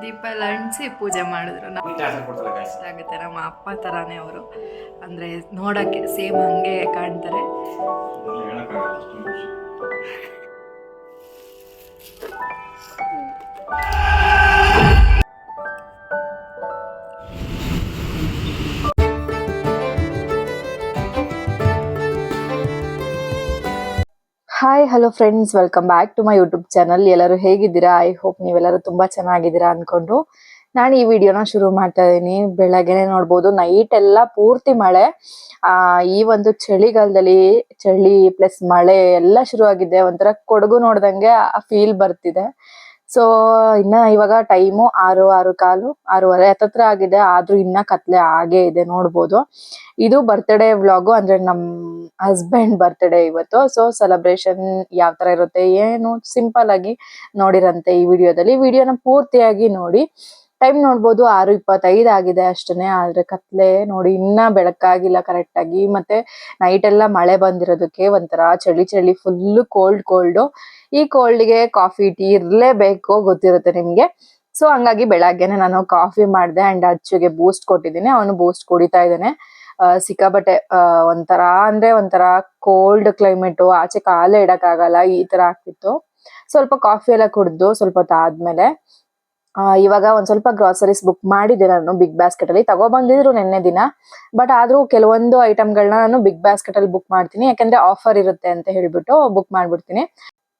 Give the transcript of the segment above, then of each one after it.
ದೀಪ ಎಲ್ಲ ಅಂಟಿಸಿ ಪೂಜೆ ಮಾಡಿದ್ರು. ಆಗುತ್ತೆ, ನಮ್ಮ ಅಪ್ಪ ಥರಾನೇ ಅವರು, ಅಂದರೆ ನೋಡೋಕ್ಕೆ ಸೇಮ್ ಹಂಗೆ ಕಾಣ್ತಾರೆ. Hi hello friends, welcome back to my YouTube channel. ಎಲ್ಲರೂ ಹೇಗಿದ್ದೀರಾ? ಐ ಹೋಪ್ ನೀವೆಲ್ಲರೂ ತುಂಬ ಚೆನ್ನಾಗಿದ್ದೀರಾ ಅಂದ್ಕೊಂಡು ನಾನು ಈ ವಿಡಿಯೋನ ಶುರು ಮಾಡ್ತಾ ಇದ್ದೀನಿ. ಬೆಳಗ್ಗೆನೆ ನೋಡ್ಬೋದು ನೈಟ್ ಎಲ್ಲ ಪೂರ್ತಿ ಮಳೆ. ಈ ಒಂದು ಚಳಿಗಾಲದಲ್ಲಿ ಚಳಿ ಪ್ಲಸ್ ಮಳೆ ಎಲ್ಲ ಶುರುವಾಗಿದೆ. ಒಂಥರ ಕೊಡಗು ನೋಡ್ದಂಗೆ ಆ ಫೀಲ್ ಬರ್ತಿದೆ. ಸೊ ಇವಾಗ ಟೈಮು 6:15 6:30 ಹತ್ತತ್ರ ಆಗಿದೆ. ಆದ್ರೂ ಇನ್ನ ಕತ್ಲೆ ಆಗೇ ಇದೆ, ನೋಡ್ಬೋದು. ಇದು ಬರ್ತ್ಡೇ ವ್ಲಾಗು, ಅಂದ್ರೆ ನಮ್ ಹಸ್ಬೆಂಡ್ ಬರ್ತ್ಡೇ ಇವತ್ತು. ಸೊ ಸೆಲೆಬ್ರೇಷನ್ ಯಾವ ತರ ಇರುತ್ತೆ ಏನು ಸಿಂಪಲ್ ಆಗಿ ನೋಡಿರಂತೆ ಈ ವಿಡಿಯೋನ ಪೂರ್ತಿಯಾಗಿ ನೋಡಿ. ಟೈಮ್ ನೋಡ್ಬೋದು 6:25 ಆಗಿದೆ ಅಷ್ಟೇನೆ. ಆದ್ರೆ ಕತ್ಲೆ ನೋಡಿ ಇನ್ನ ಬೆಳಕಾಗಿಲ್ಲ ಕರೆಕ್ಟ್ ಆಗಿ. ಮತ್ತೆ ನೈಟ್ ಎಲ್ಲ ಮಳೆ ಬಂದಿರೋದಕ್ಕೆ ಒಂಥರ ಚಳಿ ಫುಲ್ ಕೋಲ್ಡ್. ಈ ಕೋಲ್ಡ್ಗೆ ಕಾಫಿ ಟೀ ಇರ್ಲೇಬೇಕು, ಗೊತ್ತಿರುತ್ತೆ ನಿಮ್ಗೆ. ಸೊ ಹಂಗಾಗಿ ಬೆಳಗ್ಗೆನೆ ನಾನು ಕಾಫಿ ಮಾಡಿದೆ ಅಂಡ್ ಅಚ್ಚುಗೆ ಬೂಸ್ಟ್ ಕೊಟ್ಟಿದ್ದೀನಿ. ಅವನು ಬೂಸ್ಟ್ ಕುಡಿತಾ ಇದ್ದಾನೆ. ಸಿಕ್ಕಾಬಟ್ಟೆ ಒಂಥರ ಕೋಲ್ಡ್ ಕ್ಲೈಮೇಟು, ಆಚೆ ಕಾಲೇ ಇಡಕ್ಕಾಗಲ್ಲ, ಈ ತರ ಆಗ್ತಿತ್ತು. ಸ್ವಲ್ಪ ಕಾಫಿ ಎಲ್ಲ ಕುಡ್ದು ಸ್ವಲ್ಪ ಹೊತ್ತಾದ್ಮೇಲೆ ಇವಾಗ ಒಂದ್ ಸ್ವಲ್ಪ ಗ್ರಾಸರೀಸ್ ಬುಕ್ ಮಾಡಿದ್ದೆ ನಾನು ಬಿಗ್ ಬಾಸ್ಕೆಟ್ ಅಲ್ಲಿ. ತಗೊಬಂದಿದ್ರು ನಿನ್ನೆ ದಿನ, ಬಟ್ ಆದ್ರೂ ಕೆಲವೊಂದು ಐಟಮ್ಗಳನ್ನ ನಾನು ಬಿಗ್ ಬಾಸ್ಕೆಟ್ ಅಲ್ಲಿ ಬುಕ್ ಮಾಡ್ತೀನಿ, ಯಾಕಂದ್ರೆ ಆಫರ್ ಇರುತ್ತೆ ಅಂತ ಹೇಳ್ಬಿಟ್ಟು ಬುಕ್ ಮಾಡ್ಬಿಡ್ತೀನಿ.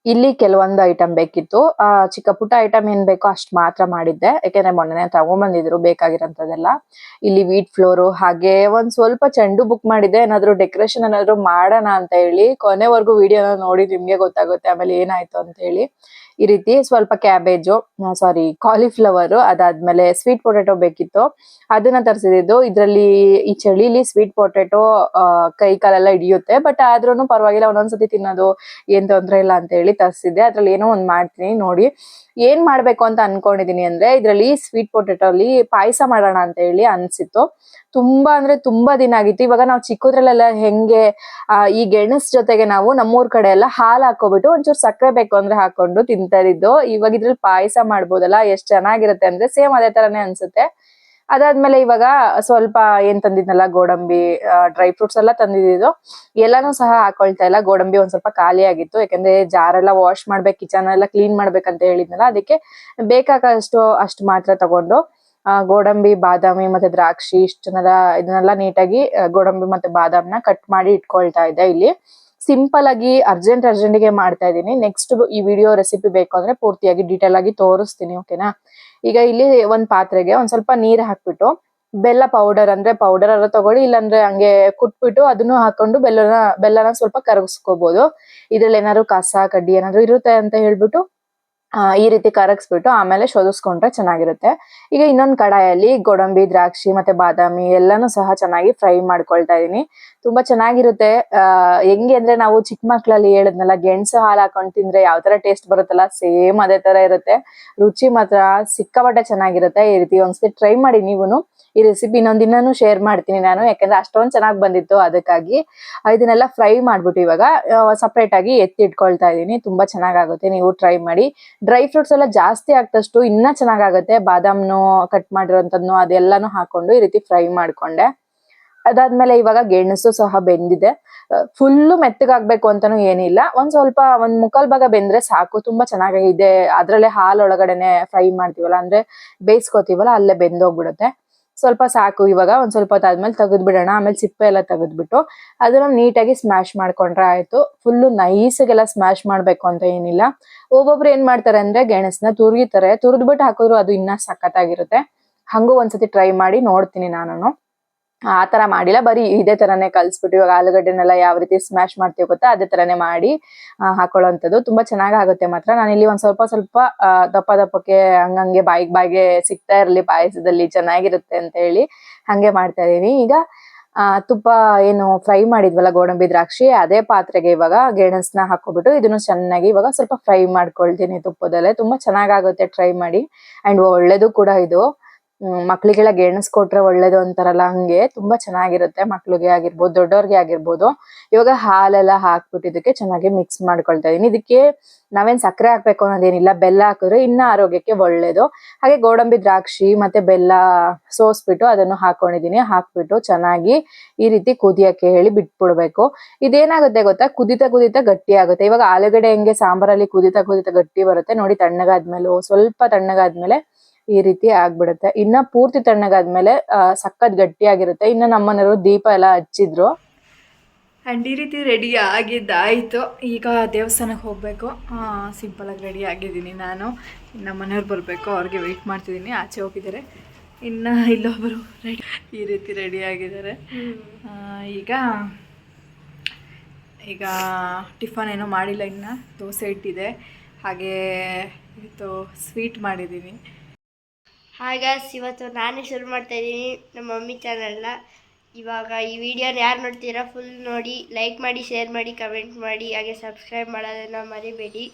ಇಲ್ಲಿ ಕೆಲವೊಂದು ಐಟಮ್ ಬೇಕಿತ್ತು. ಚಿಕ್ಕ ಪುಟ್ಟ ಐಟಮ್ ಏನ್ ಬೇಕೋ ಅಷ್ಟ್ ಮಾತ್ರ ಮಾಡಿದ್ದೆ, ಯಾಕಂದ್ರೆ ಮೊನ್ನೆ ತಗೊಂಬಂದಿದ್ರು ಬೇಕಾಗಿರೋಂಥದ್ದೆಲ್ಲ. ಇಲ್ಲಿ ವೀಟ್ ಫ್ಲೋರು, ಹಾಗೆ ಒಂದ್ ಸ್ವಲ್ಪ ಚೆಂಡು ಬುಕ್ ಮಾಡಿದ್ದೆ, ಏನಾದ್ರು ಡೆಕೋರೇಷನ್ ಏನಾದ್ರು ಮಾಡೋಣ ಅಂತ ಹೇಳಿ. ಕೊನೆವರೆಗೂ ವಿಡಿಯೋನ ನೋಡಿ ನಿಮ್ಗೆ ಗೊತ್ತಾಗುತ್ತೆ ಆಮೇಲೆ ಏನಾಯ್ತು ಅಂತ ಹೇಳಿ. ಈ ರೀತಿ ಸ್ವಲ್ಪ ಕ್ಯಾಬೇಜು, ಕಾಲಿಫ್ಲವರ್, ಅದಾದ್ಮೇಲೆ ಸ್ವೀಟ್ ಪೊಟೆಟೊ ಬೇಕಿತ್ತು, ಅದನ್ನ ತರಿಸಿದ್ದು. ಇದ್ರಲ್ಲಿ ಈ ಚಳಿಲಿ ಸ್ವೀಟ್ ಪೊಟೆಟೊ ಕೈ ಕಾಲೆಲ್ಲ ಹಿಡಿಯುತ್ತೆ, ಬಟ್ ಆದ್ರೂ ಪರವಾಗಿಲ್ಲ, ಒಂದೊಂದ್ಸತಿ ತಿನ್ನೋದು ಏನ್ ತೊಂದ್ರೆ ಇಲ್ಲ ಅಂತ ಹೇಳಿ ತರಿಸಿದ್ದೆ. ಅದ್ರಲ್ಲಿ ಏನೋ ಒಂದ್ ಮಾಡ್ತೀನಿ ನೋಡಿ. ಏನ್ ಮಾಡ್ಬೇಕು ಅಂತ ಅನ್ಕೊಂಡಿದೀನಿ ಅಂದ್ರೆ, ಇದ್ರಲ್ಲಿ ಸ್ವೀಟ್ ಪೊಟೆಟೊ ಅಲ್ಲಿ ಪಾಯಸ ಮಾಡೋಣ ಅಂತ ಹೇಳಿ ಅನ್ಸಿತ್ತು. ತುಂಬಾ ಅಂದ್ರೆ ತುಂಬಾ ದಿನ ಆಗಿತ್ತು. ಇವಾಗ ನಾವು ಚಿಕ್ಕದ್ರಲ್ಲೆಲ್ಲ ಹೆಂಗೆ ಈ ಗೆಣಸ್ ಜೊತೆಗೆ ನಾವು ನಮ್ಮೂರ್ ಕಡೆ ಎಲ್ಲ ಹಾಲು ಹಾಕೋಬಿಟ್ಟು ಒಂಚೂರು ಸಕ್ಕರೆ ಬೇಕು ಅಂದ್ರೆ ಹಾಕೊಂಡು ತಿಂತಾ ಇದ್ದು. ಇವಾಗ ಇದ್ರಲ್ಲಿ ಪಾಯಸ ಮಾಡ್ಬೋದಲ್ಲ, ಎಷ್ಟ್ ಚೆನ್ನಾಗಿರುತ್ತೆ ಅಂದ್ರೆ ಸೇಮ್ ಅದೇ ತರಾನೇ ಅನ್ಸುತ್ತೆ. ಅದಾದ್ಮೇಲೆ ಇವಾಗ ಸ್ವಲ್ಪ ಏನ್ ತಂದಿದ್ನಲ್ಲ, ಗೋಡಂಬಿ, ಡ್ರೈ ಫ್ರೂಟ್ಸ್ ಎಲ್ಲ ತಂದಿದ್ದು ಎಲ್ಲಾನು ಸಹ ಹಾಕೊಳ್ತಾ ಇಲ್ಲ. ಗೋಡಂಬಿ ಒಂದ್ ಸ್ವಲ್ಪ ಖಾಲಿ ಆಗಿತ್ತು, ಯಾಕಂದ್ರೆ ಜಾರೆಲ್ಲ ವಾಶ್ ಮಾಡ್ಬೇಕು, ಕಿಚನ್ ಎಲ್ಲ ಕ್ಲೀನ್ ಮಾಡ್ಬೇಕಂತ ಹೇಳಿದ್ನಲ್ಲ, ಅದಕ್ಕೆ ಬೇಕಾಗಷ್ಟು ಅಷ್ಟು ಮಾತ್ರ ತಗೊಂಡು ಗೋಡಂಬಿ, ಬಾದಾಮಿ ಮತ್ತೆ ದ್ರಾಕ್ಷಿ ಇದನ್ನೆಲ್ಲ ನೀಟಾಗಿ ಗೋಡಂಬಿ ಮತ್ತೆ ಬಾದಾಮಿನ ಕಟ್ ಮಾಡಿ ಇಟ್ಕೊಳ್ತಾ ಇದ್ದೆ. ಇಲ್ಲಿ ಸಿಂಪಲ್ ಆಗಿ ಅರ್ಜೆಂಟ್ಗೆ ಮಾಡ್ತಾ ಇದ್ದೀನಿ. ನೆಕ್ಸ್ಟ್ ಈ ವಿಡಿಯೋ ರೆಸಿಪಿ ಬೇಕು ಅಂದ್ರೆ ಪೂರ್ತಿಯಾಗಿ ಡೀಟೇಲ್ ಆಗಿ ತೋರಿಸ್ತೀನಿ, ಓಕೆನಾ. ಈಗ ಇಲ್ಲಿ ಒಂದ್ ಪಾತ್ರೆಗೆ ಒಂದ್ ಸ್ವಲ್ಪ ನೀರ್ ಹಾಕ್ಬಿಟ್ಟು ಬೆಲ್ಲ ಪೌಡರ್ ಎಲ್ಲ ತಗೊಳ್ಳಿ, ಇಲ್ಲಾಂದ್ರೆ ಹಂಗೆ ಕುಟ್ಬಿಟ್ಟು ಅದನ್ನು ಹಾಕೊಂಡು ಬೆಲ್ಲನ ಸ್ವಲ್ಪ ಕರಗಿಸ್ಕೋಬಹುದು. ಇದ್ರಲ್ಲಿ ಏನಾದ್ರು ಕಸ ಕಡ್ಡಿ ಏನಾದ್ರು ಇರುತ್ತೆ ಅಂತ ಹೇಳ್ಬಿಟ್ಟು ಈ ರೀತಿ ಕರಗಿಸ್ಬಿಟ್ಟು ಆಮೇಲೆ ಶೋಧಿಸ್ಕೊಂಡ್ರೆ ಚೆನ್ನಾಗಿರುತ್ತೆ. ಈಗ ಇನ್ನೊಂದ್ ಕಡಾಯಲ್ಲಿ ಗೋಡಂಬಿ, ದ್ರಾಕ್ಷಿ ಮತ್ತೆ ಬಾದಾಮಿ ಎಲ್ಲಾನು ಸಹ ಚೆನ್ನಾಗಿ ಫ್ರೈ ಮಾಡ್ಕೊಳ್ತಾ ಇದೀನಿ. ತುಂಬಾ ಚೆನ್ನಾಗಿರುತ್ತೆ. ಹೆಂಗೆ ಅಂದ್ರೆ ನಾವು ಚಿಕ್ಕ ಮಕ್ಳಲ್ಲಿ ಹೇಳಿದ್ನಲ್ಲ, ಗೆಣಸು ಹಾಲು ಹಾಕೊಂಡ್ ತಿಂದ್ರೆ ಯಾವ ತರ ಟೇಸ್ಟ್ ಬರುತ್ತಲ್ಲ, ಸೇಮ್ ಅದೇ ತರ ಇರುತ್ತೆ. ರುಚಿ ಮಾತ್ರ ಸಿಕ್ಕಾಪಟ್ಟೆ ಚೆನ್ನಾಗಿರುತ್ತೆ. ಈ ರೀತಿ ಒಂದ್ಸತಿ ಟ್ರೈ ಮಾಡಿ ನೀವುನು. ಈ ರೆಸಿಪಿ ಇನ್ನೊಂದಿನೂ ಶೇರ್ ಮಾಡ್ತೀನಿ ನಾನು, ಯಾಕಂದ್ರೆ ಅಷ್ಟೊಂದ್ ಚೆನ್ನಾಗಿ ಬಂದಿತ್ತು, ಅದಕ್ಕಾಗಿ ಇದನ್ನೆಲ್ಲ ಫ್ರೈ ಮಾಡ್ಬಿಟ್ಟು ಇವಾಗ ಸಪ್ರೇಟ್ ಆಗಿ ಎತ್ತಿ ಇಟ್ಕೊಳ್ತಾ ಇದೀನಿ. ತುಂಬಾ ಚೆನ್ನಾಗಾಗುತ್ತೆ, ನೀವು ಟ್ರೈ ಮಾಡಿ. ಡ್ರೈ ಫ್ರೂಟ್ಸ್ ಎಲ್ಲ ಜಾಸ್ತಿ ಆಗ್ತಷ್ಟು ಇನ್ನ ಚೆನ್ನಾಗಾಗುತ್ತೆ. ಬಾದಾಮ್ನು ಕಟ್ ಮಾಡಿರೋಂಥದ್ನು ಅದೆಲ್ಲಾನು ಹಾಕೊಂಡು ಈ ರೀತಿ ಫ್ರೈ ಮಾಡ್ಕೊಂಡೆ. ಅದಾದ್ಮೇಲೆ ಇವಾಗ ಗೆಣಸು ಸಹ ಬೆಂದಿದೆ. ಫುಲ್ಲು ಮೆತ್ತಗಾಗ್ಬೇಕು ಅಂತಾನು ಏನಿಲ್ಲ, ಒಂದ್ ಮುಕ್ಕಾಲ್ ಭಾಗ ಬೆಂದ್ರೆ ಸಾಕು. ತುಂಬಾ ಚೆನ್ನಾಗಿದೆ. ಅದ್ರಲ್ಲೇ ಹಾಲ್ ಒಳಗಡೆನೆ ಫ್ರೈ ಮಾಡ್ತೀವಲ್ಲ, ಅಂದ್ರೆ ಬೇಯಿಸ್ಕೊತೀವಲ್ಲ, ಅಲ್ಲೇ ಬೆಂದೋಗ್ಬಿಡುತ್ತೆ. ಸ್ವಲ್ಪ ಸಾಕು. ಇವಾಗ ಒಂದ್ ಸ್ವಲ್ಪ ಹೊತ್ತಾದ್ಮೇಲೆ ತೆಗೆದ್ಬಿಡೋಣ. ಆಮೇಲೆ ಸಿಪ್ಪೆ ಎಲ್ಲ ತೆಗೆದ್ಬಿಟ್ಟು ಅದನ್ನ ನೀಟಾಗಿ ಸ್ಮ್ಯಾಶ್ ಮಾಡ್ಕೊಂಡ್ರೆ ಆಯ್ತು. ಫುಲ್ಲು ನೈಸ್ಗೆಲ್ಲ ಸ್ಮ್ಯಾಶ್ ಮಾಡ್ಬೇಕು ಅಂತ ಏನಿಲ್ಲ. ಒಬ್ಬೊಬ್ರು ಏನ್ ಮಾಡ್ತಾರೆ ಅಂದ್ರೆ ಗೆಣಸ್ನ ತುರಿದ್ಬಿಟ್ಟು ಹಾಕಿದ್ರು ಅದು ಇನ್ನ ಸಖತ್ತಾಗಿರುತ್ತೆ. ಹಂಗೂ ಒಂದ್ಸತಿ ಟ್ರೈ ಮಾಡಿ ನೋಡ್ತೀನಿ ನಾನು. ಆ ತರ ಮಾಡಿಲ್ಲ, ಬರೀ ಇದೇ ತರಾನೇ ಕಲ್ಸ್ಬಿಟ್ಟು ಇವಾಗ ಆಲೂಗಡ್ಡೆನೆಲ್ಲ ಯಾವ ರೀತಿ ಸ್ಮ್ಯಾಶ್ ಮಾಡ್ತೀವಿ ಗೊತ್ತಾ, ಅದೇ ತರಾನೇ ಮಾಡಿ ಹಾಕೊಳ್ಳೋಂಥದ್ದು. ತುಂಬಾ ಚೆನ್ನಾಗಾಗುತ್ತೆ ಮಾತ್ರ. ನಾನಿಲ್ಲಿ ಒಂದ್ ಸ್ವಲ್ಪ ದಪ್ಪಕ್ಕೆ ಹಂಗಂಗೆ ಬಾಯಿಗೆ ಸಿಗ್ತಾ ಇರ್ಲಿ ಪಾಯಸದಲ್ಲಿ, ಚೆನ್ನಾಗಿರುತ್ತೆ ಅಂತ ಹೇಳಿ ಹಂಗೆ ಮಾಡ್ತಾ ಇದೀನಿ. ಈಗ ತುಪ್ಪ ಏನು ಫ್ರೈ ಮಾಡಿದ್ವಲ್ಲ ಗೋಡಂಬಿ, ದ್ರಾಕ್ಷಿ, ಅದೇ ಪಾತ್ರೆಗೆ ಇವಾಗ ಗೆಣಸ್ನ ಹಾಕೋಬಿಟ್ಟು ಇದನ್ನು ಚೆನ್ನಾಗಿ ಇವಾಗ ಸ್ವಲ್ಪ ಫ್ರೈ ಮಾಡ್ಕೊಳ್ತೀನಿ ತುಪ್ಪದಲ್ಲೇ. ತುಂಬಾ ಚೆನ್ನಾಗಾಗುತ್ತೆ, ಟ್ರೈ ಮಾಡಿ. ಅಂಡ್ ಒಳ್ಳೇದು ಕೂಡ ಇದು. ಮಕ್ಳಿಗೆಲ್ಲ ಗೆಣಸ್ಕೊಟ್ರೆ ಒಳ್ಳೇದು ಅಂತಾರಲ್ಲ, ಹಂಗೆ ತುಂಬಾ ಚೆನ್ನಾಗಿರುತ್ತೆ. ಮಕ್ಳಿಗೆ ಆಗಿರ್ಬೋದು, ದೊಡ್ಡವ್ರಿಗೆ ಆಗಿರ್ಬೋದು. ಇವಾಗ ಹಾಲೆಲ್ಲ ಹಾಕ್ಬಿಟ್ಟಿದ್ದಕ್ಕೆ ಚೆನ್ನಾಗಿ ಮಿಕ್ಸ್ ಮಾಡ್ಕೊಳ್ತಾ ಇದೀನಿ. ಇದಕ್ಕೆ ನಾವೇನ್ ಸಕ್ಕರೆ ಹಾಕ್ಬೇಕು ಅನ್ನೋದೇನಿಲ್ಲ, ಬೆಲ್ಲ ಹಾಕಿದ್ರೆ ಇನ್ನ ಆರೋಗ್ಯಕ್ಕೆ ಒಳ್ಳೇದು. ಹಾಗೆ ಗೋಡಂಬಿ, ದ್ರಾಕ್ಷಿ ಮತ್ತೆ ಬೆಲ್ಲ ಸೋಸ್ಬಿಟ್ಟು ಅದನ್ನು ಹಾಕೊಂಡಿದೀನಿ. ಹಾಕ್ಬಿಟ್ಟು ಚೆನ್ನಾಗಿ ಈ ರೀತಿ ಕುದಿಯಕ್ಕೆ ಹೇಳಿ ಬಿಟ್ಬಿಡ್ಬೇಕು. ಇದೇನಾಗುತ್ತೆ ಗೊತ್ತಾ, ಕುದಿತಾ ಕುದಿತಾ ಗಟ್ಟಿ ಆಗುತ್ತೆ. ಇವಾಗ ಆಲೂಗಡ್ಡೆ ಹೆಂಗೆ ಸಾಂಬಾರಲ್ಲಿ ಕುದಿತಾ ಕುದಿತಾ ಗಟ್ಟಿ ಬರುತ್ತೆ ನೋಡಿ, ತಣ್ಣಗಾದ್ಮೇಲೆ ಸ್ವಲ್ಪ ತಣ್ಣಗಾದ್ಮೇಲೆ ಈ ರೀತಿ ಆಗ್ಬಿಡುತ್ತೆ. ಇನ್ನ ಪೂರ್ತಿ ತಣ್ಣಗಾದ್ಮೇಲೆ ಸಖತ್ ಗಟ್ಟಿಯಾಗಿರುತ್ತೆ. ಇನ್ನ ನಮ್ಮನೆಯವರು ದೀಪ ಎಲ್ಲ ಹಚ್ಚಿದ್ರು. ಆ್ಯಂಡ್ ಈ ರೀತಿ ರೆಡಿ ಆಗಿದ್ದಾಯಿತು. ಈಗ ದೇವಸ್ಥಾನಕ್ಕೆ ಹೋಗಬೇಕು. ಸಿಂಪಲಾಗಿ ರೆಡಿ ಆಗಿದ್ದೀನಿ ನಾನು. ನಮ್ಮ ಮನೆಯವ್ರು ಬರಬೇಕು, ಅವ್ರಿಗೆ ವೆಯ್ಟ್ ಮಾಡ್ತಿದ್ದೀನಿ. ಆಚೆ ಹೋಗಿದ್ದಾರೆ, ಇನ್ನು ಇಲ್ಲೊಬ್ಬರು ರೆಡಿ ಈ ರೀತಿ ರೆಡಿ ಆಗಿದ್ದಾರೆ. ಈಗ ಈಗ ಟಿಫನ್ ಏನೂ ಮಾಡಿಲ್ಲ, ಇನ್ನು ದೋಸೆ ಇಟ್ಟಿದೆ. ಹಾಗೆ ಇವತ್ತು ಸ್ವೀಟ್ ಮಾಡಿದ್ದೀನಿ. ಹಾಗ ಇವತ್ತು ನಾನೇ ಶುರು ಮಾಡ್ತಾಯಿದ್ದೀನಿ ನಮ್ಮ ಮಮ್ಮಿ ಚಾನಲ್ನ. ಇವಾಗ ಈ ವಿಡಿಯೋನ ಯಾರು ನೋಡ್ತೀರಾ ಫುಲ್ ನೋಡಿ, ಲೈಕ್ ಮಾಡಿ, ಶೇರ್ ಮಾಡಿ, ಕಮೆಂಟ್ ಮಾಡಿ, ಹಾಗೆ ಸಬ್ಸ್ಕ್ರೈಬ್ ಮಾಡೋದನ್ನು ಮರಿಬೇಡಿ.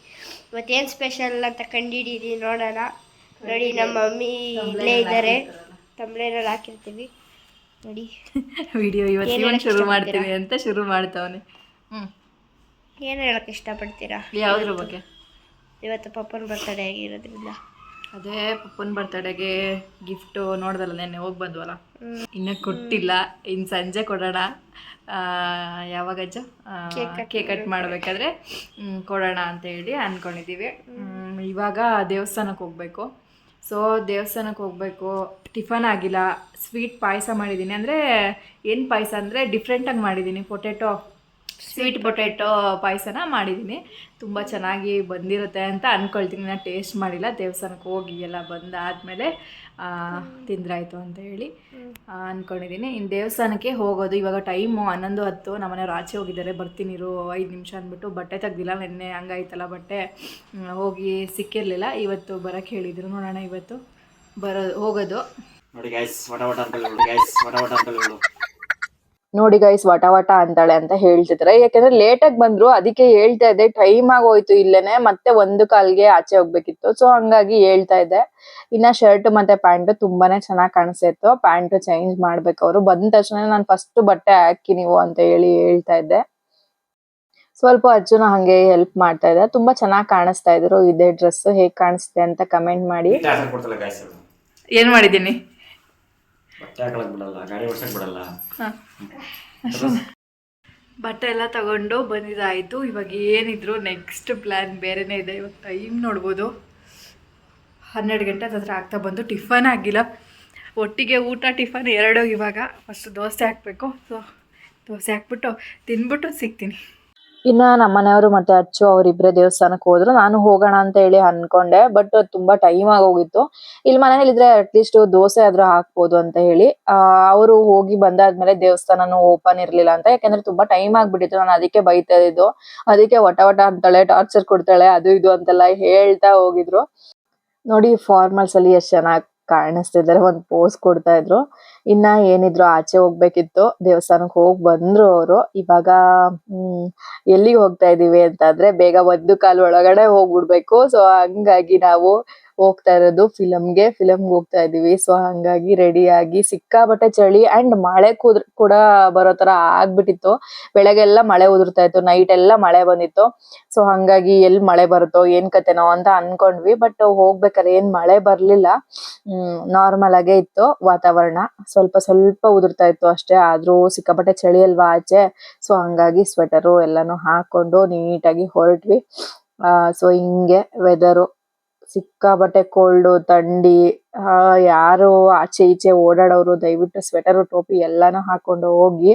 ಇವತ್ತೇನು ಸ್ಪೆಷಲ್ ಅಂತ ಕಂಡಿಡೀರಿ, ನೋಡೋಣ. ನೋಡಿ ನಮ್ಮ ಮಮ್ಮಿ ಇಲ್ಲೇ ಇದ್ದಾರೆ, ತಮ್ಲೇನಲ್ಲಿ ಹಾಕಿರ್ತೀವಿ ನೋಡಿ. ವಿಡಿಯೋ ಇವತ್ತು ಶುರು ಮಾಡ್ತೀವಿ ಅಂತ ಶುರು ಮಾಡ್ತಾವನೆ. ಏನು ಹೇಳೋಕ್ಕೆ ಇಷ್ಟಪಡ್ತೀರಾ ಯಾವುದ್ರ ಬಗ್ಗೆ? ಇವತ್ತು ಪಪ್ಪನ ಬರ್ತಡೇ ಆಗಿರೋದ್ರಿಂದ. ಅದೇ ಪಪ್ಪನ ಬರ್ತಡೆಗೆ ಗಿಫ್ಟು ನೋಡ್ದಲ್ಲ, ನೆನ್ನೆ ಹೋಗಿ ಬಂದ್ವಲ್ಲ, ಇನ್ನೂ ಕೊಟ್ಟಿಲ್ಲ. ಇನ್ನು ಸಂಜೆ ಕೊಡೋಣ. ಯಾವಾಗಜ್ಜ ಕೇಕ್ ಕಟ್ ಮಾಡಬೇಕಾದ್ರೆ ಕೊಡೋಣ ಅಂತ ಹೇಳಿ ಅಂದ್ಕೊಂಡಿದ್ದೀವಿ. ಇವಾಗ ದೇವಸ್ಥಾನಕ್ಕೆ ಹೋಗಬೇಕು. ಸೊ ದೇವಸ್ಥಾನಕ್ಕೆ ಹೋಗಬೇಕು. ಟಿಫನ್ ಆಗಿಲ್ಲ, ಸ್ವೀಟ್ ಪಾಯಸ ಮಾಡಿದ್ದೀನಿ. ಅಂದರೆ ಏನು ಪಾಯಸ ಅಂದರೆ ಡಿಫ್ರೆಂಟಾಗಿ ಮಾಡಿದ್ದೀನಿ. ಸ್ವೀಟ್ ಪೊಟೆಟೊ ಪಾಯಸನ ಮಾಡಿದ್ದೀನಿ. ತುಂಬ ಚೆನ್ನಾಗಿ ಬಂದಿರುತ್ತೆ ಅಂತ ಅಂದ್ಕೊಳ್ತೀನಿ. ನಾನು ಟೇಸ್ಟ್ ಮಾಡಿಲ್ಲ. ದೇವಸ್ಥಾನಕ್ಕೆ ಹೋಗಿ ಎಲ್ಲ ಬಂದಾದಮೇಲೆ ತಿಂದ್ರಾಯ್ತು ಅಂತ ಹೇಳಿ ಅಂದ್ಕೊಂಡಿದ್ದೀನಿ. ಇನ್ನು ದೇವಸ್ಥಾನಕ್ಕೆ ಹೋಗೋದು. ಇವಾಗ ಟೈಮು 11:10. ನಮ್ಮನೆಯವ್ರು ಆಚೆ ಹೋಗಿದ್ದಾರೆ, ಬರ್ತೀನಿರು 5 ನಿಮಿಷ ಅಂದ್ಬಿಟ್ಟು. ಬಟ್ಟೆ ತೆಗ್ದಿಲ್ಲ, ನೆನ್ನೆ ಹಂಗಾಯ್ತಲ್ಲ, ಬಟ್ಟೆ ಹೋಗಿ ಸಿಕ್ಕಿರಲಿಲ್ಲ. ಇವತ್ತು ಬರೋಕ್ಕೆ ಹೇಳಿದರು, ನೋಡೋಣ ಇವತ್ತು ಹೋಗೋದು. ನೋಡಿ ಗೈಸ್, ವಟ ವಟ ಅಂತಾಳೆ ಅಂತ ಹೇಳ್ತಿದ್ರೆ, ಯಾಕಂದ್ರೆ ಲೇಟಾಗಿ ಬಂದ್ರು, ಅದಕ್ಕೆ ಹೇಳ್ತಾ ಇದ್ದೆ. ಟೈಮ್ ಆಗೋಯ್ತು ಇಲ್ಲೇನೆ, ಮತ್ತೆ 1:15ಗೆ ಆಚೆ ಹೋಗ್ಬೇಕಿತ್ತು. ಸೊ ಹಂಗಾಗಿ ಹೇಳ್ತಾ ಇದ್ದೆ. ಇನ್ನ ಶರ್ಟ್ ಮತ್ತೆ ಪ್ಯಾಂಟ್ ತುಂಬಾನೇ ಚೆನ್ನಾಗಿ ಕಾಣಿಸ್ತಾ ಪ್ಯಾಂಟ್ ಚೇಂಜ್ ಮಾಡ್ಬೇಕು. ಅವರು ಬಂದ ತಕ್ಷಣ ನಾನು ಫಸ್ಟ್ ಬಟ್ಟೆ ಹಾಕಿ ನೀವು ಅಂತ ಹೇಳಿ ಹೇಳ್ತಾ ಇದ್ದೆ. ಸ್ವಲ್ಪ ಅಜ್ಜುನ ಹಂಗೆ ಹೆಲ್ಪ್ ಮಾಡ್ತಾ ಇದ್ದ. ತುಂಬಾ ಚೆನ್ನಾಗಿ ಕಾಣಿಸ್ತಾ ಇದ್ರು. ಇದೇ ಡ್ರೆಸ್ ಹೇಗ್ ಕಾಣಿಸ್ತೆ ಅಂತ ಕಮೆಂಟ್ ಮಾಡಿ. ಏನ್ ಮಾಡಿದ್ದೀನಿ? ಬಟ್ಟೆ ಎಲ್ಲ ತಗೊಂಡು ಬಂದಿದ್ದಾಯಿತು. ಇವಾಗ ಏನಿದ್ರು ನೆಕ್ಸ್ಟ್ ಪ್ಲ್ಯಾನ್ ಬೇರೆನೇ ಇದೆ. ಇವಾಗ ಟೈಮ್ ನೋಡ್ಬೋದು 12 ಗಂಟೆ ಹತ್ರ ಆಗ್ತಾ ಬಂದು. ಟಿಫನ್ ಆಗಿಲ್ಲ, ಒಟ್ಟಿಗೆ ಊಟ ಟಿಫನ್ ಎರಡು. ಇವಾಗ ಫಸ್ಟ್ ದೋಸೆ ಹಾಕಬೇಕು. ಸೊ ದೋಸೆ ಹಾಕ್ಬಿಟ್ಟು ತಿನ್ಬಿಟ್ಟು ಸಿಗ್ತೀನಿ. ಇನ್ನ ನಮ್ಮನೆಯವರು ಮತ್ತೆ ಅಚ್ಚು ಅವರಿಬ್ಬರೇ ದೇವಸ್ಥಾನಕ್ಕೆ ಹೋದ್ರು. ನಾನು ಹೋಗೋಣ ಅಂತ ಹೇಳಿ ಅನ್ಕೊಂಡೆ, ಬಟ್ ತುಂಬಾ ಟೈಮ್ ಆಗೋಗಿತ್ತು. ಇಲ್ಲಿ ಮನೇಲಿ ಇದ್ರೆ ಅಟ್ಲೀಸ್ಟ್ ದೋಸೆ ಆದ್ರೂ ಹಾಕ್ಬೋದು ಅಂತ ಹೇಳಿ ಅವರು ಹೋಗಿ ಬಂದಾದ್ಮೇಲೆ ದೇವಸ್ಥಾನನು ಓಪನ್ ಇರ್ಲಿಲ್ಲ ಅಂತ. ಯಾಕಂದ್ರೆ ತುಂಬಾ ಟೈಮ್ ಆಗ್ಬಿಟ್ಟಿತ್ತು. ನಾನು ಅದಕ್ಕೆ ಬೈತಾ ಇದ್ದು, ಅದಕ್ಕೆ ವಟ ವಟ ಅಂತಾಳೆ, ಟಾರ್ಚರ್ ಕೊಡ್ತಾಳೆ, ಅದು ಇದು ಅಂತೆಲ್ಲ ಹೇಳ್ತಾ ಹೋಗಿದ್ರು. ನೋಡಿ ಫಾರ್ಮಲ್ಸ್ ಅಲ್ಲಿ ಎಷ್ಟು ಚೆನ್ನಾಗಿ ಕಾಣಿಸ್ತಿದ್ದಾರೆ. ಒಂದು ಪೋಸ್ ಕೊಡ್ತಾ ಇದ್ರು. ಇನ್ನ ಏನಿದ್ರು ಆಚೆ ಹೋಗ್ಬೇಕಿತ್ತು. ದೇವಸ್ಥಾನಕ್ಕೆ ಹೋಗಿ ಬಂದ್ರು ಅವರು. ಇವಾಗ ಎಲ್ಲಿಗೆ ಹೋಗ್ತಾ ಇದೀವಿ ಅಂತಂದ್ರೆ, ಬೇಗ 1 ಕಾಲು ಒಳಗಡೆ ಹೋಗ್ಬಿಡ್ಬೇಕು. ಸೊ ಹಂಗಾಗಿ ನಾವು ಹೋಗ್ತಾ ಇರೋದು ಫಿಲಮ್ಗೆ ಹೋಗ್ತಾ ಇದೀವಿ. ಸೊ ಹಂಗಾಗಿ ರೆಡಿ ಆಗಿ, ಸಿಕ್ಕಾಬಟ್ಟೆ ಚಳಿ ಅಂಡ್ ಮಳೆ ಕೂಡ ಬರೋ ತರ ಆಗ್ಬಿಟ್ಟಿತ್ತು. ಬೆಳಗ್ಗೆಲ್ಲ ಮಳೆ ಉದುರ್ತಾ ಇತ್ತು, ನೈಟ್ ಎಲ್ಲ ಮಳೆ ಬಂದಿತ್ತು. ಸೊ ಹಂಗಾಗಿ ಎಲ್ಲಿ ಮಳೆ ಬರುತ್ತೋ ಏನ್ ಕತೆನೋ ಅಂತ ಅನ್ಕೊಂಡ್ವಿ. ಬಟ್ ಹೋಗ್ಬೇಕಾದ್ರೆ ಏನ್ ಮಳೆ ಬರ್ಲಿಲ್ಲ. ನಾರ್ಮಲ್ ಆಗೇ ಇತ್ತು ವಾತಾವರಣ. ಸ್ವಲ್ಪ ಸ್ವಲ್ಪ ಉದುರ್ತಾ ಇತ್ತು ಅಷ್ಟೇ. ಆದ್ರೂ ಸಿಕ್ಕಾಪಟ್ಟೆ ಚಳಿ ಅಲ್ವಾ ಆಚೆ. ಸೊ ಹಂಗಾಗಿ ಸ್ವೆಟರು ಎಲ್ಲಾನು ಹಾಕೊಂಡು ನೀಟಾಗಿ ಹೊರಟ್ವಿ. ಸೊ ಹಿಂಗೆ ವೆದರು ಸಿಕ್ಕಾಪಟ್ಟೆ ಕೋಲ್ಡು, ಥಂಡಿ. ಯಾರು ಆಚೆ ಈಚೆ ಓಡಾಡೋರು ದಯವಿಟ್ಟು ಸ್ವೆಟರು, ಟೋಪಿ ಎಲ್ಲಾನು ಹಾಕೊಂಡು ಹೋಗಿ.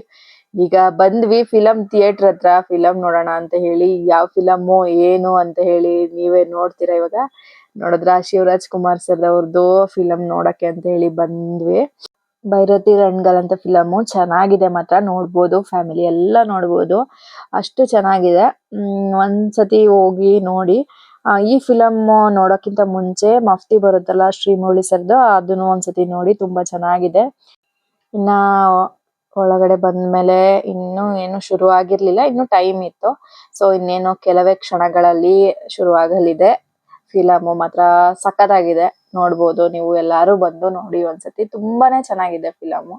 ಈಗ ಬಂದ್ವಿ ಫಿಲಂ ಥಿಯೇಟರ್ ಹತ್ರ. ಫಿಲಂ ನೋಡೋಣ ಅಂತ ಹೇಳಿ. ಯಾವ ಫಿಲಮು ಏನು ಅಂತ ಹೇಳಿ ನೀವೇ ನೋಡ್ತೀರಾ. ಇವಾಗ ನೋಡಿದ್ರ ಶಿವರಾಜ್ ಕುಮಾರ್ ಸರ್ ಅವ್ರದ್ದು ಫಿಲಂ ನೋಡಕ್ಕೆ ಅಂತ ಹೇಳಿ ಬಂದ್ವಿ. ಭೈರತಿ ರಣಗಲ್ ಅಂತ ಫಿಲಮು ಚೆನ್ನಾಗಿದೆ ಮಾತ್ರ, ನೋಡ್ಬೋದು. ಫ್ಯಾಮಿಲಿ ಎಲ್ಲ ನೋಡ್ಬೋದು, ಅಷ್ಟು ಚೆನ್ನಾಗಿದೆ. ಒಂದ್ಸತಿ ಹೋಗಿ ನೋಡಿ. ಈ ಫಿಲಮ್ ನೋಡೋಕ್ಕಿಂತ ಮುಂಚೆ ಮಫ್ತಿ ಬರುತ್ತಲ್ಲ ಶ್ರೀಮುರಳಿ ಸರ್ದು, ಅದನ್ನು ಒಂದ್ಸತಿ ನೋಡಿ, ತುಂಬಾ ಚೆನ್ನಾಗಿದೆ. ಇನ್ನ ಒಳಗಡೆ ಬಂದ್ಮೇಲೆ ಇನ್ನೂ ಏನು ಶುರು ಆಗಿರ್ಲಿಲ್ಲ, ಇನ್ನು ಟೈಮ್ ಇತ್ತು. ಸೊ ಇನ್ನೇನು ಕೆಲವೇ ಕ್ಷಣಗಳಲ್ಲಿ ಶುರು ಆಗಲಿದೆ. ಫಿಲಮು ಮಾತ್ರ ಸಖತ್ತಾಗಿದೆ. ನೋಡ್ಬೋದು ನೀವು ಎಲ್ಲಾರು ಬಂದು ನೋಡಿ ಒಂದ್ಸತಿ, ತುಂಬಾನೇ ಚೆನ್ನಾಗಿದೆ ಫಿಲಮ್.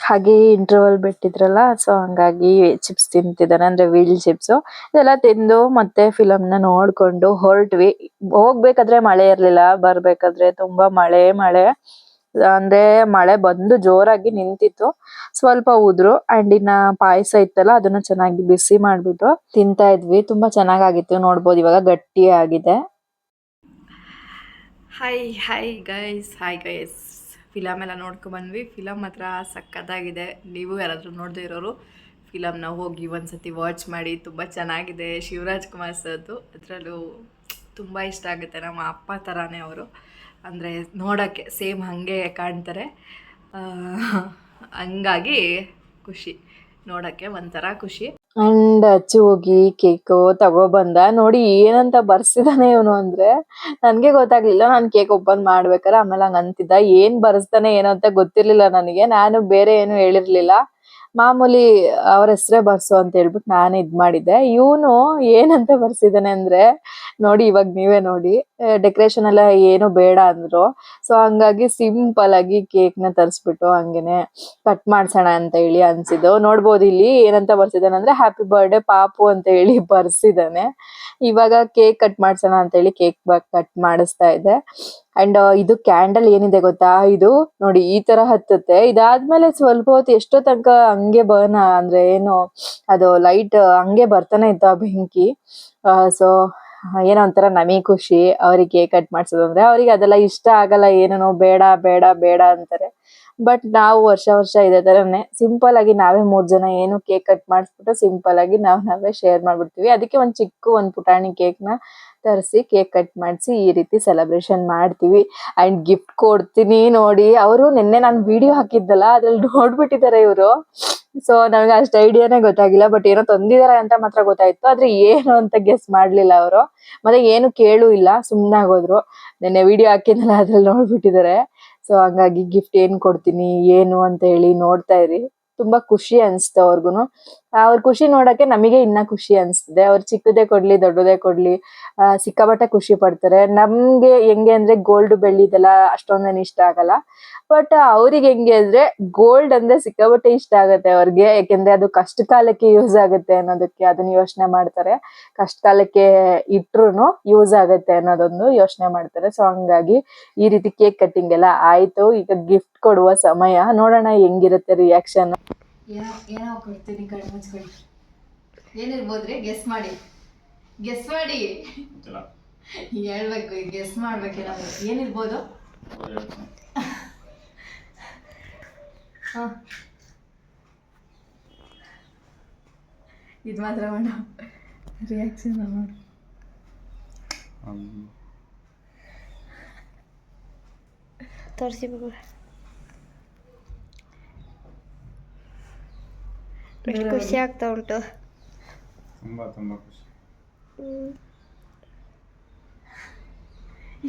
ಹಾಗೆ ಇಂಟರ್ವಲ್ ಬಿಟ್ಟಿದ್ರಲ್ಲ, ಸೊ ಹಂಗಾಗಿ ಚಿಪ್ಸ್ ತಿಂತಿದ್ದಾನೆ, ಅಂದ್ರೆ ವೀಲ್ ಚಿಪ್ಸ್. ಇದೆಲ್ಲ ತಿಂದು ಮತ್ತೆ ಫಿಲಮ್ನ ನೋಡ್ಕೊಂಡು ಹೊರಟ್ವಿ. ಹೋಗ್ಬೇಕಾದ್ರೆ ಮಳೆ ಇರ್ಲಿಲ್ಲ, ಬರ್ಬೇಕಾದ್ರೆ ತುಂಬಾ ಮಳೆ ಅಂದ್ರೆ ಮಳೆ ಬಂದು ಜೋರಾಗಿ ನಿಂತಿತ್ತು. ಸ್ವಲ್ಪ ಉದ್ರು ಅಂಡ್ ಇನ್ನ ಪಾಯಸ ಇತ್ತಲ್ಲ, ಅದನ್ನ ಚೆನ್ನಾಗಿ ಬಿಸಿ ಮಾಡ್ಬಿಟ್ಟು ತಿಂತಾ ಇದ್ವಿ. ತುಂಬಾ ಚೆನ್ನಾಗಾಗಿತ್ತು, ನೋಡ್ಬೋದು ಇವಾಗ ಗಟ್ಟಿ ಆಗಿದೆ. ಹಾಯ್ ಗೈಸ್, ಫಿಲಮ್ ಎಲ್ಲ ನೋಡ್ಕೊಬಂದ್ವಿ. ಫಿಲಮ್ ಮಾತ್ರ ಸಕ್ಕತ್ತಾಗಿದೆ. ನೀವು ಯಾರಾದರೂ ನೋಡದೇ ಇರೋರು ಫಿಲಮ್ನ ಹೋಗಿ ಒಂದ್ಸತಿ ವಾಚ್ ಮಾಡಿ, ತುಂಬ ಚೆನ್ನಾಗಿದೆ. ಶಿವರಾಜ್ ಕುಮಾರ್ ಸರ್ದು ಅದರಲ್ಲೂ ತುಂಬ ಇಷ್ಟ ಆಗುತ್ತೆ. ನಮ್ಮ ಅಪ್ಪ ಥರಾನೇ ಅವರು, ಅಂದರೆ ನೋಡೋಕ್ಕೆ ಸೇಮ್ ಹಾಗೆ ಕಾಣ್ತಾರೆ. ಹಂಗಾಗಿ ಖುಷಿ, ನೋಡೋಕ್ಕೆ ಒಂಥರ ಖುಷಿ. ಅಂಡ್ ಅಚ್ಚು ಹೋಗಿ ಕೇಕು ತಗೊಬಂದ. ನೋಡಿ ಏನಂತ ಬರ್ಸಿದಾನೆ ಇವನು ಅಂದ್ರೆ ನನ್ಗೆ ಗೊತ್ತಾಗ್ಲಿಲ್ಲ. ನಾನ್ ಕೇಕ್ ಓಪನ್ ಮಾಡ್ಬೇಕಾರೆ ಆಮೇಲೆ ಹಂಗ ಅಂತಿದ್ದ. ಏನ್ ಬರ್ಸ್ತಾನೆ ಏನೋ ಅಂತ ಗೊತ್ತಿರ್ಲಿಲ್ಲ ನನಗೆ. ನಾನು ಬೇರೆ ಏನು ಹೇಳಿರ್ಲಿಲ್ಲ, ಮಾಮೂಲಿ ಅವ್ರ ಹೆಸ್ರೇ ಬರ್ಸು ಅಂತ ಹೇಳ್ಬಿಟ್ಟು ನಾನು ಇದ್ ಮಾಡಿದ್ದೆ. ಇವನು ಏನಂತ ಬರ್ಸಿದಾನೆ ಅಂದ್ರೆ ನೋಡಿ, ಇವಾಗ ನೀವೇ ನೋಡಿ. ಡೆಕೋರೇಷನ್ ಎಲ್ಲ ಏನು ಬೇಡ ಅಂದ್ರು, ಸೊ ಹಂಗಾಗಿ ಸಿಂಪಲ್ ಆಗಿ ಕೇಕ್ ನ ತರಿಸ್ಬಿಟ್ಟು ಹಂಗೇನೆ ಕಟ್ ಮಾಡ್ಸೋಣ ಅಂತ ಹೇಳಿ ಅನ್ಸಿದ್ದು. ನೋಡ್ಬೋದು ಇಲ್ಲಿ ಏನಂತ ಬರ್ಸಿದಾನೆ ಅಂದ್ರೆ ಹ್ಯಾಪಿ ಬರ್ಡೇ ಪಾಪು ಅಂತ ಹೇಳಿ ಬರ್ಸಿದಾನೆ. ಇವಾಗ ಕೇಕ್ ಕಟ್ ಮಾಡ್ಸೋಣ ಅಂತ ಹೇಳಿ ಕೇಕ್ ಕಟ್ ಮಾಡಿಸ್ತಾ ಇದೆ. ಅಂಡ್ ಇದು ಕ್ಯಾಂಡಲ್ ಏನಿದೆ ಗೊತ್ತಾ, ಇದು ನೋಡಿ ಈ ತರ ಹತ್ತುತ್ತೆ. ಇದಾದ್ಮೇಲೆ ಸ್ವಲ್ಪ ಹೊತ್ತು ಎಷ್ಟೋ ತನಕ ಹಂಗೆ ಬರ್ನ್ ಅಂದ್ರೆ ಏನು ಅದು ಲೈಟ್ ಹಂಗೆ ಬರ್ತಾನೆ ಇತ್ತು ಆ ಬೆಂಕಿ. ಸೊ ಏನೋ ಒಂಥರ ನಮಗೆ ಖುಷಿ ಅವ್ರಿಗೆ ಕೇಕ್ ಕಟ್ ಮಾಡ್ಸೋದಂದ್ರೆ. ಅವ್ರಿಗೆ ಅದೆಲ್ಲ ಇಷ್ಟ ಆಗಲ್ಲ, ಏನೇನೋ ಬೇಡ ಬೇಡ ಬೇಡ ಅಂತಾರೆ. ಬಟ್ ನಾವು ವರ್ಷ ಇದೇ ತರನೇ ಸಿಂಪಲ್ ಆಗಿ ನಾವೇ 3 ಜನ ಏನು ಕೇಕ್ ಕಟ್ ಮಾಡಿಸ್ಬಿಟ್ಟು ಸಿಂಪಲ್ ಆಗಿ ನಾವೇ ಶೇರ್ ಮಾಡ್ಬಿಡ್ತೀವಿ. ಅದಕ್ಕೆ ಒಂದ್ ಪುಟಾಣಿ ಕೇಕ್ ನ ತರಿಸಿ ಕೇಕ್ ಕಟ್ ಮಾಡಿಸಿ ಈ ರೀತಿ ಸೆಲೆಬ್ರೇಷನ್ ಮಾಡ್ತೀವಿ. ಅಂಡ್ ಗಿಫ್ಟ್ ಕೊಡ್ತೀನಿ ನೋಡಿ. ಅವರು ನಿನ್ನೆ ನಾನು ವಿಡಿಯೋ ಹಾಕಿದ್ದಲ್ಲ, ಅದ್ರಲ್ಲಿ ನೋಡ್ಬಿಟ್ಟಿದ್ದಾರೆ ಇವರು. ಸೊ ನನಗೆ ಅಷ್ಟು ಐಡಿಯಾನೇ ಗೊತ್ತಾಗಿಲ್ಲ, ಬಟ್ ಏನೋ ತಂದಿದ್ದಾರೆ ಅಂತ ಮಾತ್ರ ಗೊತ್ತಾಯ್ತು. ಆದ್ರೆ ಏನು ಅಂತ ಗೆಸ್ ಮಾಡ್ಲಿಲ್ಲ ಅವರು. ಮತ್ತೆ ಏನು ಕೇಳು ಇಲ್ಲ, ಸುಮ್ನಾಗೋದ್ರು. ನಿನ್ನೆ ವಿಡಿಯೋ ಹಾಕಿದ್ನಲ್ಲ, ಅದ್ರಲ್ಲಿ ನೋಡ್ಬಿಟ್ಟಿದ್ದಾರೆ. ಸೊ ಹಂಗಾಗಿ ಗಿಫ್ಟ್ ಏನ್ ಕೊಡ್ತೀನಿ ಏನು ಅಂತ ಹೇಳಿ ನೋಡ್ತಾ ಇರಿ. ತುಂಬಾ ಖುಷಿ ಅನ್ಸ್ತು ಅವ್ರಿಗೂನು. ಅವ್ರ ಖುಷಿ ನೋಡಕ್ಕೆ ನಮಗೆ ಇನ್ನ ಖುಷಿ ಅನ್ಸ್ತಿದೆ. ಅವ್ರು ಚಿಕ್ಕದೇ ಕೊಡ್ಲಿ ದೊಡ್ಡದೇ ಕೊಡ್ಲಿ ಸಿಕ್ಕಾಪಟ್ಟೆ ಖುಷಿ ಪಡ್ತಾರೆ. ನಮ್ಗೆ ಹೆಂಗೆ ಅಂದ್ರೆ ಗೋಲ್ಡ್ ಬೆಳ್ಳಿ ಇದೆಲ್ಲ ಅಷ್ಟೊಂದೇನು ಇಷ್ಟ ಆಗಲ್ಲ. ಬಟ್ ಅವ್ರಿಗೆ ಹೆಂಗೆ ಅಂದ್ರೆ ಗೋಲ್ಡ್ ಅಂದ್ರೆ ಸಿಕ್ಕಾಪಟ್ಟೆ ಇಷ್ಟ ಆಗತ್ತೆ ಅವ್ರಿಗೆ. ಯಾಕೆಂದ್ರೆ ಅದು ಕಷ್ಟ ಕಾಲಕ್ಕೆ ಯೂಸ್ ಆಗುತ್ತೆ ಅನ್ನೋದಕ್ಕೆ ಅದನ್ನ ಯೋಚನೆ ಮಾಡ್ತಾರೆ. ಕಷ್ಟ ಕಾಲಕ್ಕೆ ಇಟ್ರುನು ಯೂಸ್ ಆಗತ್ತೆ ಅನ್ನೋದೊಂದು ಯೋಚನೆ ಮಾಡ್ತಾರೆ. ಸೊ ಹಂಗಾಗಿ ಈ ರೀತಿ ಕೇಕ್ ಕಟ್ಟಿಂಗ್ ಎಲ್ಲ ಆಯ್ತು. ಈಗ ಗಿಫ್ಟ್ ಕೊಡುವ ಸಮಯ. ನೋಡೋಣ ಹೆಂಗಿರುತ್ತೆ ರಿಯಾಕ್ಷನ್. ಏನೋ ಕೊಡ್ತೀನಿ, ಕಣ್ಣು ಮುಚ್ಕೊಳ್ಳಿ. ಏನಿರ್ಬೋದ್ರಿ? ಗೆಸ್ ಮಾಡಿ ಹೇಳ್ಬೇಕು, ಗೆಸ್ ಮಾಡ್ಬೇಕಿಲ್ಲ. ಏನಿರ್ಬೋದು? ಇದು ಮಾತ್ರ ಮಾಡ ರಿಯಾಕ್ಷನ್ ಮಾಡು. ತೋರಿಸಿ ಖುಷಿ ಆಗ್ತಾ ಉಂಟು. ತುಂಬಾ ಖುಷಿ.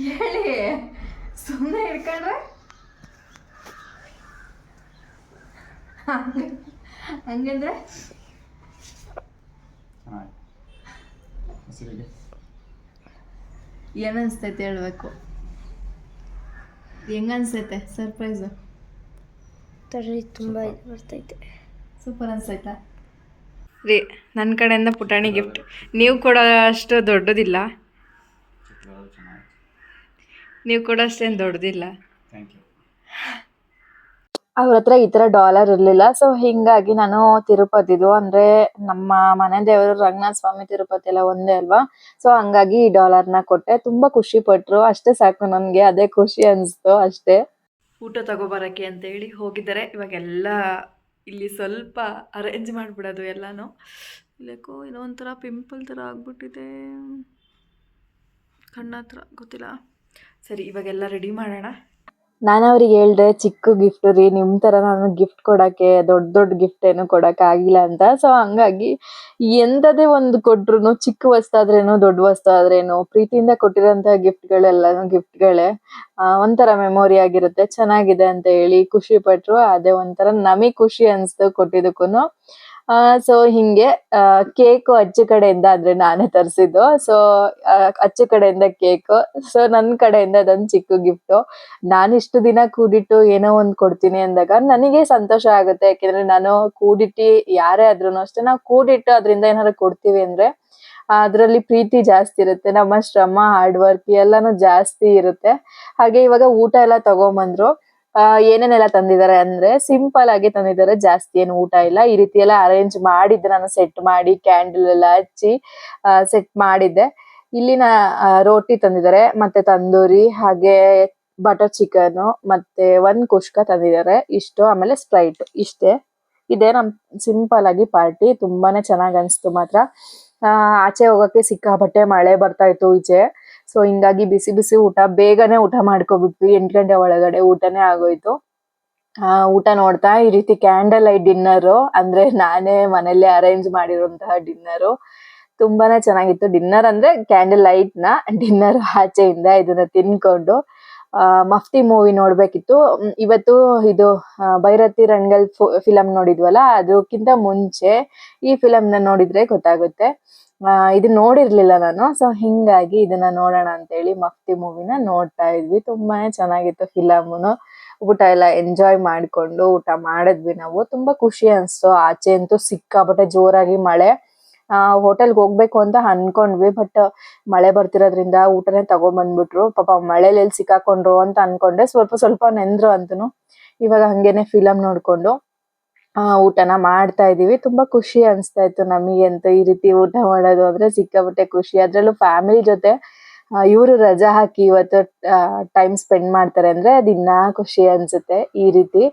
ಹೇಳಿ, ಸುಮ್ಮನೆ ಹಿಡ್ಕೊಂಡ್ರೆ ಹಂಗಂದ್ರೆ ಏನನ್ಸ್ತೈತೆ ಹೇಳ್ಬೇಕು. ಹೆಂಗನ್ಸ್ತೈತೆ ಸರ್ಪ್ರೈಸು? ತುಂಬ ಬರ್ತೈತೆ. ಸೂಪರ್ ಅನ್ಸೈತಾ ರೀ? ನನ್ನ ಕಡೆಯಿಂದ ಪುಟಾಣಿ ಗಿಫ್ಟ್. ನೀವು ಕೊಡೋ ಅಷ್ಟು ದೊಡ್ಡದಿಲ್ಲ, ನೀವು ಕೊಡೋ ಅಷ್ಟೇನು ದೊಡ್ಡದಿಲ್ಲ. ಅವ್ರ ಹತ್ರ ಈ ತರ ಡಾಲರ್ ಇರ್ಲಿಲ್ಲ. ಸೊ ಹಿಂಗಾಗಿ ನಾನು ತಿರುಪತಿದು ಅಂದ್ರೆ ನಮ್ಮ ಮನೆ ದೇವರು ರಂಗನಾಥ ಸ್ವಾಮಿ ತಿರುಪತಿ ಎಲ್ಲ ಒಂದೇ ಅಲ್ವಾ. ಸೊ ಹಂಗಾಗಿ ಈ ಡಾಲರ್ನ ಕೊಟ್ಟೆ. ತುಂಬಾ ಖುಷಿ ಪಟ್ರು, ಅಷ್ಟೇ ಸಾಕು ನನ್ಗೆ. ಅದೇ ಖುಷಿ ಅನ್ಸ್ತು ಅಷ್ಟೇ. ಊಟ ತಗೋಬರಕ್ಕೆ ಅಂತ ಹೇಳಿ ಹೋಗಿದ್ದಾರೆ. ಇವಾಗೆಲ್ಲ ಇಲ್ಲಿ ಸ್ವಲ್ಪ ಅರೇಂಜ್ ಮಾಡಿಬಿಡೋದು ಎಲ್ಲನೂ. ಇಲ್ಲಕ್ಕೋ ಏನೋ ಒಂಥರ ಪಿಂಪಲ್ ಥರ ಆಗ್ಬಿಟ್ಟಿದೆ ಕಣ್ಣ ಹತ್ರ, ಗೊತ್ತಿಲ್ಲ. ಸರಿ, ಇವಾಗೆಲ್ಲ ರೆಡಿ ಮಾಡೋಣ. ನಾನು ಅವ್ರಿಗೆ ಹೇಳ್ದೆ ಚಿಕ್ಕ ಗಿಫ್ಟ್ ರೀ, ನಿಮ್ಮ ಥರ ನಾನು ಗಿಫ್ಟ್ ಕೊಡೋಕ್ಕೆ ದೊಡ್ಡ ದೊಡ್ಡ ಗಿಫ್ಟ್ ಏನು ಕೊಡೋಕ್ಕಾಗಿಲ್ಲ ಅಂತ. ಸೊ ಹಂಗಾಗಿ ಎಂಥದೇ ಒಂದು ಕೊಟ್ರು ಚಿಕ್ಕ ವಸ್ತಾದ್ರೇನು ದೊಡ್ಡ ವಸ್ತಾದ್ರೇನು ಪ್ರೀತಿಯಿಂದ ಕೊಟ್ಟಿರೋಂಥ ಗಿಫ್ಟ್ಗಳೆಲ್ಲನೂ ಗಿಫ್ಟ್ಗಳೇ. ಒಂಥರ ಮೆಮೊರಿ ಆಗಿರುತ್ತೆ, ಚೆನ್ನಾಗಿದೆ ಅಂತ ಹೇಳಿ ಖುಷಿ ಪಟ್ರು. ಅದೇ ಒಂಥರ ನಮಗೆ ಖುಷಿ ಅನಿಸ್ತು ಕೊಟ್ಟಿದ್ದಕ್ಕೂ. ಸೊ ಹಿಂಗೆ ಕೇಕು ಅಜ್ಜಿ ಕಡೆಯಿಂದ, ಅಂದ್ರೆ ನಾನೇ ತರಿಸಿದ್ದು. ಸೊ ಅಜ್ಜಿ ಕಡೆಯಿಂದ ಕೇಕು, ಸೊ ನನ್ನ ಕಡೆಯಿಂದ ಅದೊಂದು ಚಿಕ್ಕ ಗಿಫ್ಟು. ನಾನು ಇಷ್ಟು ದಿನ ಕೂಡಿಟ್ಟು ಏನೋ ಒಂದು ಕೊಡ್ತೀನಿ ಅಂದಾಗ ನನಗೆ ಸಂತೋಷ ಆಗುತ್ತೆ. ಯಾಕೆಂದ್ರೆ ನಾನು ಕೂಡಿಟ್ಟು ಯಾರೇ ಆದ್ರೂ ಅಷ್ಟೇ, ನಾವು ಕೂಡಿಟ್ಟು ಅದರಿಂದ ಏನಾದ್ರು ಕೊಡ್ತೀವಿ ಅಂದ್ರೆ ಅದರಲ್ಲಿ ಪ್ರೀತಿ ಜಾಸ್ತಿ ಇರುತ್ತೆ, ನಮ್ಮ ಶ್ರಮ ಹಾರ್ಡ್ ವರ್ಕ್ ಎಲ್ಲಾನು ಜಾಸ್ತಿ ಇರುತ್ತೆ. ಹಾಗೆ ಇವಾಗ ಊಟ ಎಲ್ಲ ತಗೊಂಬಂದ್ರು. ಏನೇನೆಲ್ಲ ತಂದಿದ್ದಾರೆ ಅಂದ್ರೆ ಸಿಂಪಲ್ ಆಗಿ ತಂದಿದ್ದಾರೆ, ಜಾಸ್ತಿ ಏನು ಊಟ ಇಲ್ಲ. ಈ ರೀತಿ ಎಲ್ಲ ಅರೇಂಜ್ ಮಾಡಿದ್ದೆ ನಾನು, ಸೆಟ್ ಮಾಡಿ ಕ್ಯಾಂಡಲ್ ಎಲ್ಲ ಹಚ್ಚಿ ಸೆಟ್ ಮಾಡಿದ್ದೆ. ಇಲ್ಲಿನ ರೋಟಿ ತಂದಿದ್ದಾರೆ, ಮತ್ತೆ ತಂದೂರಿ, ಹಾಗೆ ಬಟರ್ ಚಿಕನ್, ಮತ್ತೆ ಒಂದ್ ಕುಷ್ಕ ತಂದಿದ್ದಾರೆ. ಇಷ್ಟು, ಆಮೇಲೆ ಸ್ಪ್ರೈಟ್, ಇಷ್ಟೇ. ಇದೇ ನಮ್ ಸಿಂಪಲ್ ಆಗಿ ಪಾರ್ಟಿ. ತುಂಬಾನೇ ಚೆನ್ನಾಗ್ ಅನ್ಸ್ತು ಮಾತ್ರ. ಆಚೆ ಹೋಗಕ್ಕೆ ಸಿಕ್ಕಾಪಟ್ಟೆ ಮಳೆ ಬರ್ತಾ ಇತ್ತು ಈಚೆ. ಸೊ ಹಿಂಗಾಗಿ ಬಿಸಿ ಬಿಸಿ ಊಟ, ಬೇಗನೆ ಊಟ ಮಾಡ್ಕೊಬಿಟ್ವಿ. 8 ಗಂಟೆ ಒಳಗಡೆ ಊಟನೇ ಆಗೋಯ್ತು. ಊಟ ನೋಡ್ತಾ ಈ ರೀತಿ ಕ್ಯಾಂಡಲ್ ಲೈಟ್ ಡಿನ್ನರು, ಅಂದ್ರೆ ನಾನೇ ಮನೇಲಿ ಅರೇಂಜ್ ಮಾಡಿರುವಂತಹ ಡಿನ್ನರು. ತುಂಬಾನೇ ಚೆನ್ನಾಗಿತ್ತು. ಡಿನ್ನರ್ ಅಂದ್ರೆ ಕ್ಯಾಂಡಲ್ ಲೈಟ್ ನ ಡಿನ್ನರ್ ಆಚೆಯಿಂದ ಇದನ್ನ ತಿನ್ಕೊಂಡು ಮಫ್ತಿ ಮೂವಿ ನೋಡ್ಬೇಕಿತ್ತು. ಇವತ್ತು ಇದು ಭೈರತಿ ರಂಗಲ್ ಫಿಲಂ ನೋಡಿದ್ವಲ್ಲ, ಅದಕ್ಕಿಂತ ಮುಂಚೆ ಈ ಫಿಲಂನ ನೋಡಿದ್ರೆ ಗೊತ್ತಾಗುತ್ತೆ. ಇದನ್ನ ನೋಡಿರ್ಲಿಲ್ಲ ನಾನು. ಸೊ ಹಿಂಗಾಗಿ ಇದನ್ನ ನೋಡೋಣ ಅಂತ ಹೇಳಿ ಮಫ್ತಿ ಮೂವಿನ ನೋಡ್ತಾ ಇದ್ವಿ. ತುಂಬಾನೇ ಚೆನ್ನಾಗಿತ್ತು ಫಿಲಮುನು. ಊಟ ಎಲ್ಲ ಎಂಜಾಯ್ ಮಾಡ್ಕೊಂಡು ಊಟ ಮಾಡಿದ್ವಿ ನಾವು. ತುಂಬಾ ಖುಷಿ ಅನ್ಸ್ತು. ಆಚೆ ಅಂತೂ ಸಿಕ್ಕಾಪಟ್ಟೆ ಜೋರಾಗಿ ಮಳೆ. ಹೋಟೆಲ್ಗೆ ಹೋಗ್ಬೇಕು ಅಂತ ಅನ್ಕೊಂಡ್ವಿ, ಬಟ್ ಮಳೆ ಬರ್ತಿರೋದ್ರಿಂದ ಊಟನೇ ತಗೊಂಡ್ಬಂದ್ಬಿಟ್ರು. ಪಾಪ ಮಳೆಲಿ ಎಲ್ಲಿ ಸಿಕ್ಕಾಕೊಂಡ್ರು ಅಂತ ಅನ್ಕೊಂಡೆ. ಸ್ವಲ್ಪ ಸ್ವಲ್ಪ ನೆಂದ್ರು ಅಂತನು. ಇವಾಗ ಹಂಗೇನೆ ಫಿಲಂ ನೋಡ್ಕೊಂಡು ಊಟನ ಮಾಡ್ತಾ ಇದೀವಿ. ತುಂಬಾ ಖುಷಿ ಅನಿಸ್ತಾ ಇತ್ತು ನಮಗೆ ಅಂತ. ಈ ರೀತಿ ಊಟ ಮಾಡೋದು ಅಂದ್ರೆ ಸಿಕ್ಕಾಪಟ್ಟೆ ಖುಷಿ. ಅದ್ರಲ್ಲೂ ಫ್ಯಾಮಿಲಿ ಜೊತೆ ಇವರು ರಜಾ ಹಾಕಿ ಇವತ್ತು ಟೈಮ್ ಸ್ಪೆಂಡ್ ಮಾಡ್ತಾರೆ ಅಂದ್ರೆ ಅದಿನ್ನ ಖುಷಿ ಅನ್ಸುತ್ತೆ. ಈ ರೀತಿ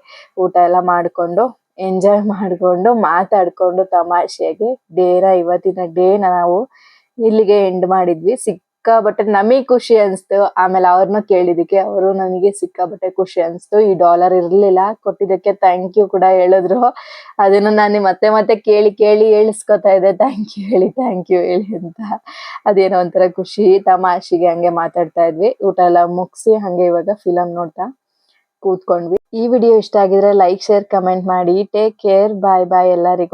ಊಟ ಎಲ್ಲ ಮಾಡ್ಕೊಂಡು ಎಂಜಾಯ್ ಮಾಡ್ಕೊಂಡು ಮಾತಾಡ್ಕೊಂಡು ತಮಾಷೆಗೆ ಇವತ್ತಿನ ಡೇ ನಾವು ಇಲ್ಲಿಗೆ ಎಂಡ್ ಮಾಡಿದ್ವಿ. ಸಿಕ್ಕಾಬಟ್ಟೆ ನಮಗ್ ಖುಷಿ ಅನ್ಸ್ತು. ಆಮೇಲೆ ಅವ್ರನ್ನ ಕೇಳಿದಕ್ಕೆ ಅವರು ನನಗೆ ಸಿಕ್ಕಾಬಟ್ಟೆ ಖುಷಿ ಅನ್ಸ್ತು. ಈ ಡಾಲರ್ ಇರ್ಲಿಲ್ಲ, ಕೊಟ್ಟಿದ್ದಕ್ಕೆ ಥ್ಯಾಂಕ್ ಯು ಕೂಡ ಹೇಳಿದ್ರು. ಅದನ್ನು ನಾನು ಮತ್ತೆ ಮತ್ತೆ ಕೇಳಿ ಕೇಳಿ ಹೇಳಿಸ್ಕೊತಾ ಇದ್ದೆ, ಥ್ಯಾಂಕ್ ಯು ಹೇಳಿ ಅಂತ. ಅದೇನೋ ಒಂಥರ ಖುಷಿ, ತಮಾಷೆಗೆ ಹಂಗೆ ಮಾತಾಡ್ತಾ ಇದ್ವಿ. ಊಟ ಎಲ್ಲ ಮುಗಿಸಿ ಹಂಗೆ ಇವಾಗ ಫಿಲಂ ನೋಡ್ತಾ ಕೂತ್ಕೊಂಡ್ವಿ. ಈ ವಿಡಿಯೋ ಇಷ್ಟ ಆಗಿದ್ರೆ ಲೈಕ್, ಶೇರ್, ಕಮೆಂಟ್ ಮಾಡಿ. ಟೇಕ್ ಕೇರ್, ಬಾಯ್ ಬಾಯ್ ಎಲ್ಲರಿಗೂ.